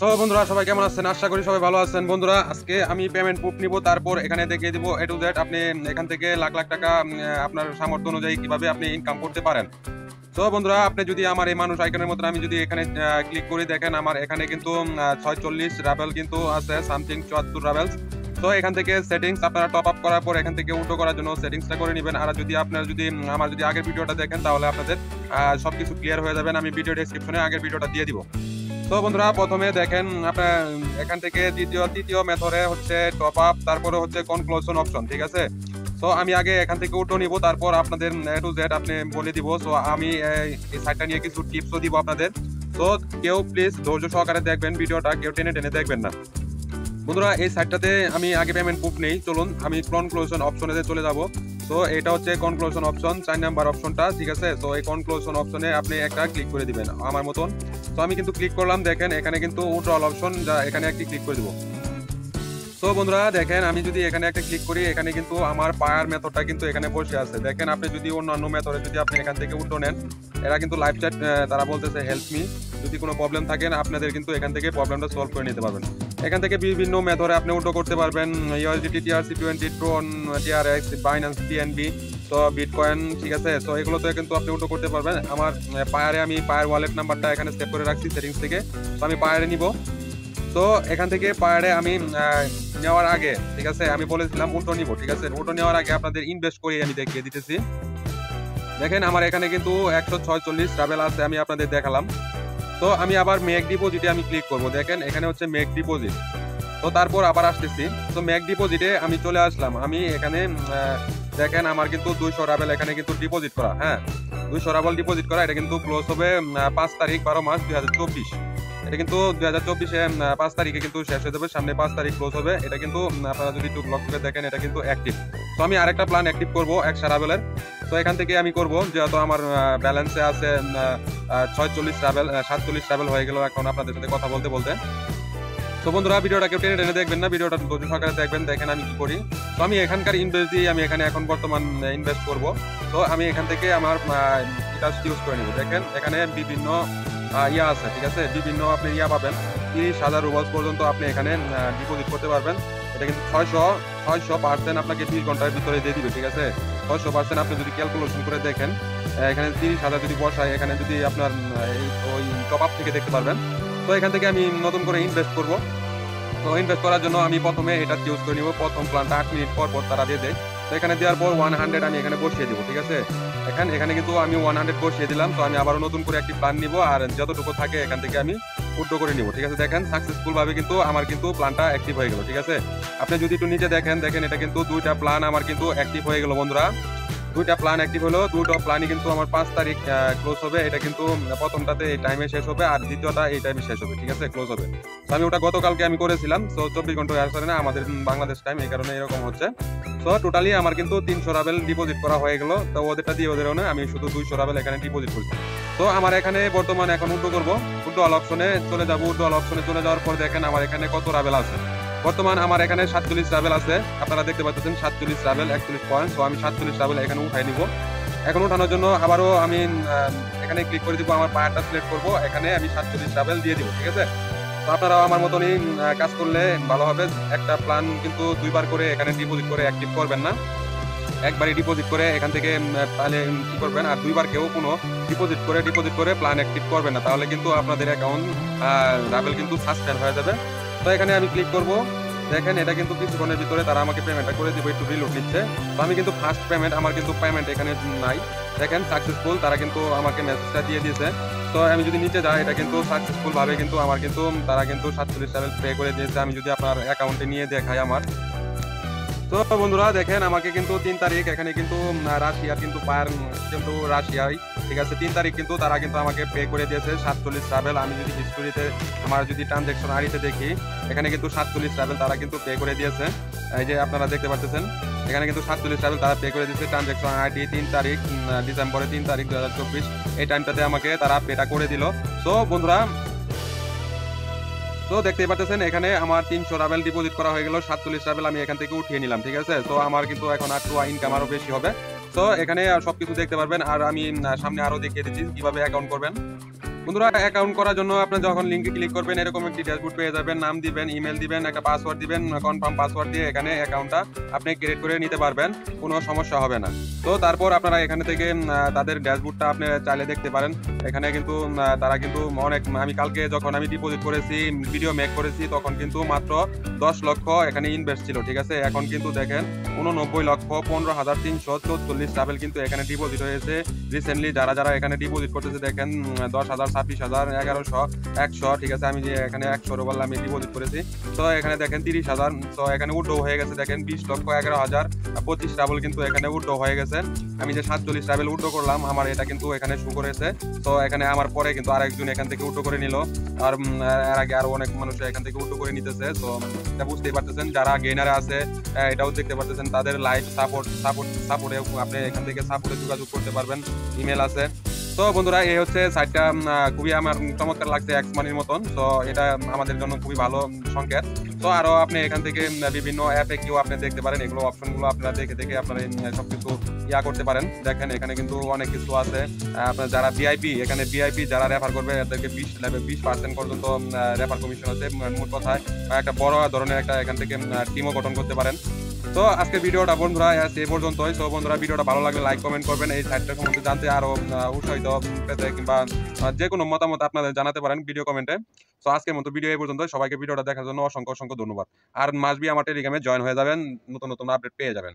So বন্ধুরা সবাই কেমন আছেন? আশা করি সবাই ভালো আছেন। বন্ধুরা আজকে আমি পেমেন্ট প্রুফ নিব, তারপর এখানে দেখিয়ে দিব এ টু জেড আপনি এখান থেকে লাখ লাখ টাকা আপনার সামর্থ্য অনুযায়ী কিভাবে আপনি ইনকাম করতে পারেন। সো বন্ধুরা আপনি যদি আমার এই মানুষ আইকনের মতন আমি যদি এখানে ক্লিক করি, দেখেন আমার এখানে কিন্তু 46 রাবেল কিন্তু আছে, সামথিং 74 রাবেলস। তো এখান থেকে সেটিংস আপনারা টপ আপ করার পর এখান থেকে উল্টো করার জন্য সেটিংসটা করে নেবেন। আর যদি আপনারা যদি আমার যদি আগের ভিডিওটা দেখেন তাহলে আপনাদের সবকিছু ক্লিয়ার হয়ে যাবেন। আমি ভিডিও ডেসক্রিপশনে আগের ভিডিওটা দিয়ে দিব। তো বন্ধুরা প্রথমে দেখেন আপনার এখান থেকে তৃতীয় মেথডে হচ্ছে টপ আপ, তারপরে হচ্ছে কনক্লুশন অপশন, ঠিক আছে। সো আমি আগে এখান থেকে উঠো নিব, তারপর আপনাদের এ টু জেড আপনি বলে দিব। সো আমি এই সাইটটা নিয়ে কিছু টিপসও দিব আপনাদের। তো কেউ প্লিজ ধৈর্য সহকারে দেখবেন ভিডিওটা, কেউ টেনে টেনে দেখবেন না। বন্ধুরা এই সাইটটাতে আমি আগে পেমেন্ট প্রুফ নেই, চলুন আমি কনক্লুশন অপশনে চলে যাব। তো এটা হচ্ছে কনক্লুশন অপশন 4 নাম্বার অপশনটা, ঠিক আছে। তো এই কনক্লুশন অপশনে আপনি একটা ক্লিক করে দিবেন আমার মতন। তো আমি কিন্তু ক্লিক করলাম, দেখেন এখানে কিন্তু উইথড্রল অপশন, যা এখানে একটি ক্লিক করে দিব। তো বন্ধুরা দেখেন আমি যদি এখানে একটা ক্লিক করি, এখানে কিন্তু আমার পায়ার মেথডটা কিন্তু এখানে বসে আছে। দেখেন আপনি যদি অন্যান্য মেথডে যদি আপনি এখান থেকে উইথড্র নেন, এরা কিন্তু লাইভ চ্যাট তারা বলতেছে হেল্প মি, যদি কোনো প্রবলেম থাকে আপনাদের কিন্তু এখান থেকে প্রবলেমটা সলভ করে নিতে পারবেন। এখান থেকে বিভিন্ন মেথডে আপনি উইথড্র করতে পারবেন, USDT, TRC20, ট্রন, TRX, Binance, BNB, তো বিটকয়েন, ঠিক আছে। তো এগুলোতে কিন্তু আপনি উইথড্র করতে পারবেন। আমার পায়ারে আমি পায়ার ওয়ালেট নাম্বারটা এখানে সেভ করে রাখছি সেটিংস থেকে। তো আমি পায়ারে নিব। তো এখান থেকে পায়ারে আমি নেওয়ার আগে, ঠিক আছে, আমি বলেছিলাম উল্টো নিব, ঠিক আছে। উল্টো নেওয়ার আগে আপনাদের ইনভেস্ট করে আমি দেখিয়ে দিতেছি। দেখেন আমার এখানে কিন্তু 146 ট্রাভেল আছে, আমি আপনাদের দেখালাম। তো আমি আবার মেক ডিপোজিটে আমি ক্লিক করব। দেখেন এখানে হচ্ছে মেক ডিপোজিট। তো তারপর আবার আসতেছি। তো মেক ডিপোজিটে আমি চলে আসলাম। আমি এখানে দেখেন আমার কিন্তু 200 রাবেল এখানে কিন্তু ডিপোজিট করা, হ্যাঁ 200 রাবেল ডিপোজিট করা। এটা কিন্তু ক্লোজ হবে 5 তারিখ 12 মাস 2024। এটা কিন্তু 2024-এ 5 তারিখে কিন্তু শেষ হয়ে যাবে, সামনে 5 তারিখ ক্লোজ হবে। এটা কিন্তু আপনারা যদি একটু ব্লক করে দেখেন এটা কিন্তু অ্যাক্টিভ। তো আমি আরেকটা প্ল্যান অ্যাক্টিভ করব 100 রাবেলের। তো এখান থেকে আমি করব, যেহেতু আমার ব্যালেন্সে আছে 46 রাবেল, 47 রাবেল হয়ে গেল এখন আপনাদের সাথে কথা বলতে বলতে। তো বন্ধুরা ভিডিওটা কেউ টেনে টেনে দেখবেন না, ভিডিওটা ধৈর্য সহকারে দেখবেন। দেখেন আমি কি করি। তো আমি এখানকার ইনভেস্ট দিয়ে আমি এখানে এখন বর্তমান ইনভেস্ট করব। তো আমি এখান থেকে আমার এটা ইউজ করে নিব। দেখেন এখানে বিভিন্ন ইয়া আছে, ঠিক আছে, বিভিন্ন আপনি ইয়া পাবেন। 30,000 রুবলস পর্যন্ত আপনি এখানে ডিপোজিট করতে পারবেন। এটা কিন্তু 600% আপনাকে 20 ঘন্টার ভিতরে দিয়ে দিবে, ঠিক আছে। 600% আপনি যদি ক্যালকুলেশন করে দেখেন, এখানে 30,000 যদি বসায়, এখানে যদি আপনার ওই টপ আপ থেকে দেখতে পারবেন। তো এখান থেকে আমি নতুন করে ইনভেস্ট করব। তো ইনভেস্ট করার জন্য আমি প্রথমে এটা চুজ করে নিব। প্রথম প্ল্যানটা 8 মিনিট পর পর তারা দিয়ে দেয়। তো এখানে দেওয়ার পর 100 আমি এখানে বসিয়ে দিব, ঠিক আছে। এখানে কিন্তু আমি 100 বসিয়ে দিলাম। তো আমি আবারও নতুন করে একটি প্ল্যান নিব, আর যতটুকু থাকে এখান থেকে আমি উইথড্র করে নিব, ঠিক আছে। দেখেন সাকসেসফুল ভাবে কিন্তু আমার কিন্তু প্ল্যানটা অ্যাক্টিভ হয়ে গেল, ঠিক আছে। আপনি যদি একটু নিচে দেখেন, এটা কিন্তু 2টা প্ল্যান আমার কিন্তু অ্যাক্টিভ হয়ে গেল বন্ধুরা। 2টা প্ল্যান অ্যাক্টিভ হলো। 2টা প্ল্যানই কিন্তু আমার 5 তারিখ ক্লোজ হবে। এটা কিন্তু প্রথমটাতে এই টাইমে শেষ হবে, আর দ্বিতীয়টা এই টাইমে শেষ হবে, ঠিক আছে, ক্লোজ হবে। তো আমি ওটা গতকালকে আমি করেছিলাম। তো 24 ঘন্টা আসলে না আমাদের বাংলাদেশ টাইম, এই কারণে এরকম হচ্ছে। তো টোটালি আমার কিন্তু 300 রাবেল ডিপোজিট করা হয়ে গেল। তো ওদেরটা দিয়ে ওদেরও না, আমি শুধু 200 রাবেল এখানে ডিপোজিট করছি। তো আমার এখানে বর্তমান এখন উইথড্র করবো, উইথড্রল অপশনে চলে যাবো। উইথড্রল অপশনে চলে যাওয়ার পর দেখেন আমার এখানে কত রাবেল আছে। বর্তমান আমার এখানে 47 রাবেল আছে, আপনারা দেখতে পাচ্ছেন 47 রাবেল 41 পয়েন্ট। তো আমি 47 রাবেল এখানে উঠাই নিব। এখন উঠানোর জন্য আবারও আমি এখানে ক্লিক করে দিব, আমার পায়ারটা সিলেক্ট করব, এখানে আমি 47 রাবেল দিয়ে দিব, ঠিক আছে। তো আপনারাও আমার মতনই কাজ করলে ভালো হবে। একটা প্ল্যান কিন্তু 2বার করে এখানে ডিপোজিট করে অ্যাক্টিভ করবেন না, একবারই ডিপোজিট করে এখান থেকে তাহলে কি করবেন। আর 2বার কেউ কোনো ডিপোজিট করে প্ল্যান অ্যাক্টিভ করবেন না, তাহলে কিন্তু আপনাদের অ্যাকাউন্ট রাবেল কিন্তু সাসপেন্ড হয়ে যাবে। তো এখানে আমি ক্লিক করব। দেখেন এটা কিন্তু কিছুক্ষণের ভিতরে তারা আমাকে পেমেন্টটা করে দিবে, একটু রিলোড নিচ্ছে। তো আমি কিন্তু ফার্স্ট পেমেন্ট, আমার কিন্তু পেমেন্ট এখানে নাই। দেখেন সাকসেসফুল, তারা কিন্তু আমাকে মেসেজটা দিয়ে দিয়েছে। তো আমি যদি নিচে যাই, এটা কিন্তু সাকসেসফুল ভাবে কিন্তু আমার কিন্তু তারা কিন্তু 47 রাবেল পে করে দিয়েছে। আমি যদি আপনার অ্যাকাউন্টে নিয়ে দেখাই আমার, তো বন্ধুরা দেখেন আমাকে কিন্তু 3 তারিখ এখানে কিন্তু রাশিয়ার কিন্তু পায়ার কিন্তু রাশিয়ায়, ঠিক আছে, 3 তারিখ কিন্তু তারা কিন্তু আমাকে পে করে দিয়েছে 47 রাবেল। আমি যদি হিস্টোরিতে আমার যদি ট্রানজ্যাকশন আইডিতে দেখি, এখানে কিন্তু 47 রাবেল তারা কিন্তু পে করে দিয়েছে। এই যে আপনারা দেখতে পাচ্ছেন এখানে কিন্তু 47 রাবেল তারা পে করে দিয়েছে। ট্রানজ্যাকশন আইডি 3 তারিখ ডিসেম্বরের 3 তারিখ 2024, এই টাইমটাতে আমাকে তারা পেটা করে দিল। তো বন্ধুরা তো দেখতেই পাচ্ছেন এখানে আমার 300 রাবেল ডিপোজিট করা হয়ে গেল, 47 রাবেল আমি এখান থেকে উঠিয়ে নিলাম, ঠিক আছে। তো আমার কিন্তু এখন আর ইনকাম আরো বেশি হবে। তো এখানে সবকিছু দেখতে পারবেন, আর আমি সামনে আরো দেখিয়ে দিচ্ছি কিভাবে অ্যাকাউন্ট করবেন। বন্ধুরা অ্যাকাউন্ট করার জন্য আপনি যখন লিংকে ক্লিক করবেন এরকম একটি ড্যাশবোর্ড পেয়ে যাবেন, নাম দিবেন, ইমেল দিবেন, একটা পাসওয়ার্ড দিবেন, কনফার্ম পাসওয়ার্ড দিয়ে এখানে অ্যাকাউন্টটা আপনি ক্রিয়েট করে নিতে পারবেন, কোনো সমস্যা হবে না। তো তারপর আপনারা এখানে থেকে তাদের ড্যাশবোর্ডটা আপনি চাইলে দেখতে পারেন। এখানে কিন্তু তারা কিন্তু অনেক, আমি কালকে যখন আমি ডিপোজিট করেছি, ভিডিও মেক করেছি, তখন কিন্তু মাত্র 10 লক্ষ এখানে ইনভেস্ট ছিল, ঠিক আছে। এখন কিন্তু দেখেন 89,15,344 ট্রাভেল কিন্তু এখানে ডিপোজিট হয়েছে রিসেন্টলি। যারা যারা এখানে ডিপোজিট করতেছে দেখেন 10,000, 26,000, 1100, 100, ঠিক আছে। আমি যে এখানে 100 বললাম আমি ডিপোজিট করেছি, তো এখানে দেখেন 30,000, তো এখানে উড্রো হয়ে গেছে দেখেন 20,11,000, 25 ট্রাভেল কিন্তু এখানে উড্রো হয়ে গেছে। আমি যে 47 ট্রাভেল উড্রো করলাম আমার এটা কিন্তু এখানে শো করেছে। তো এখানে আমার পরে কিন্তু আরেকজন এখান থেকে উড্রো করে নিল, আর এর আগে আরো অনেক মানুষ এখান থেকে উড্রো করে নিতেছে। তো এটা বুঝতেই পারতেছেন, যারা গেইনারে আছে এটাও দেখতে পারতেছেন, তাদের লাইভ সাপোর্টে আপনি এখান থেকে সাপোর্টে যোগাযোগ করতে পারবেন, ইমেল আছে। তো বন্ধুরা এই হচ্ছে সাইটটা, খুবই আমার চমৎকার লাগছে, এক্স মানির মতন। তো এটা আমাদের জন্য খুবই ভালো সংকেত। তো আরো আপনি এখান থেকে বিভিন্ন অ্যাপে কেউ আপনি দেখতে পারেন, এগুলো অপশনগুলো আপনারা দেখে দেখে আপনারা সবকিছু করতে পারেন। দেখেন এখানে কিন্তু অনেক কিছু আছে। আপনার যারা ভিআইপি, এখানে ভিআইপি যারা রেফার করবে এদেরকে 20% পর্যন্ত রেফার কমিশন আছে। মোট কথায় একটা বড় ধরনের একটা এখান থেকে টিমও গঠন করতে পারেন। তো আজকে ভিডিওটা বন্ধুরা এই পর্যন্তই। তো বন্ধুরা ভিডিওটা ভালো লাগলে লাইক কমেন্ট করবেন, এই সাইটটার সম্বন্ধে জানতে আরো উৎসাহিত পেতে কিংবা যে কোনো মতামত আপনাদের জানাতে পারেন ভিডিও কমেন্টে। তো আজকের মতো ভিডিও এই পর্যন্ত। সবাইকে ভিডিওটা দেখার জন্য অসংখ্য অসংখ্য ধন্যবাদ। আর মাসবি আমার টেলিগ্রামে জয়েন হয়ে যাবেন, নতুন নতুন আপডেট পেয়ে যাবেন।